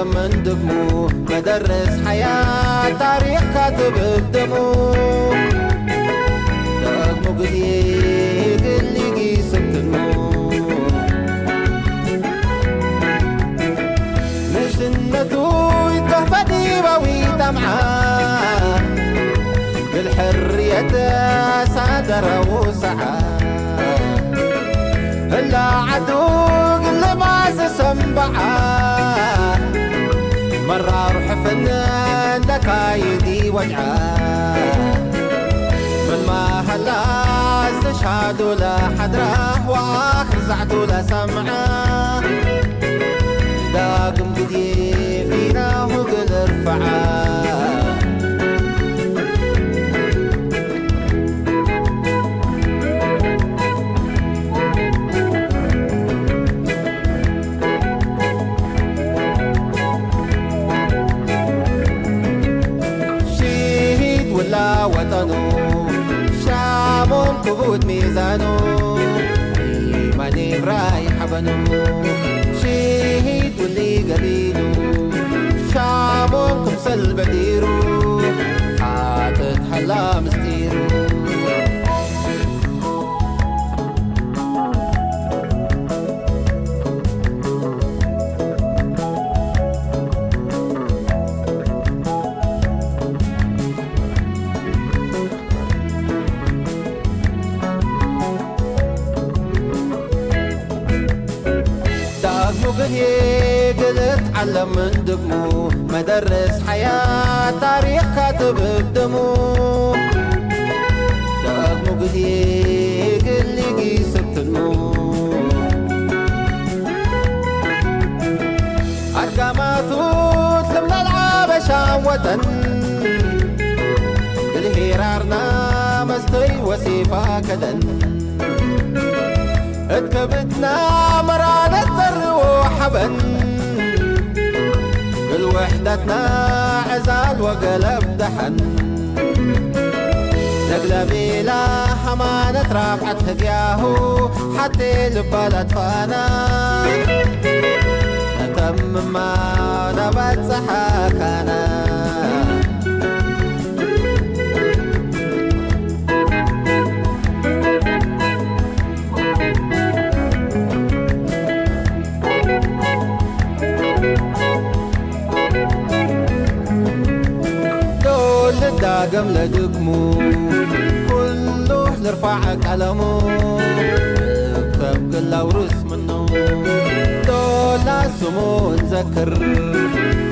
تعلم من دمو مدرس حياة تاريخ كاتب بدمو دقمو قديق اللي قيسبتنو مجنتو يتهفدي ويتمعاه بالحرية سادر وسعاه هلا عدوق اللي ما سسنبعاه مرة روح فنان دكايدي وجعاه من ما هلا استشهدوا لحدره واخر زعتوا لسمعاه داقم قدي فينا وقل ارفعاه وطنو شامون كبود ميزانو إيماني رايح بنو شهيد واللي قبيلو شامون كمسل بديرو حاطت حلا مستيرو قلت علم من دمو مدرس حياة تاريخ كاتب بدمو دقمو قديق اللي قيسبتنو عدقاماتو تلمنا العابشا وطن الهيرارنا مستي وسيفا كدن اتكبتنا مرانة الروح حبن كل وحدتنا عزال وقلب دحن نقلبي لا حمانة رافعت هدياهو حتى لبالت فانا نتم ما نبات صحاكانا داقم لدقمو كله لرفع قلمو اكتب كل ورس منو دولا سمو نذكر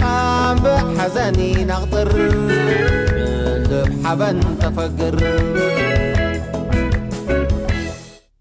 عم بحزني نغطر بحبن تفكر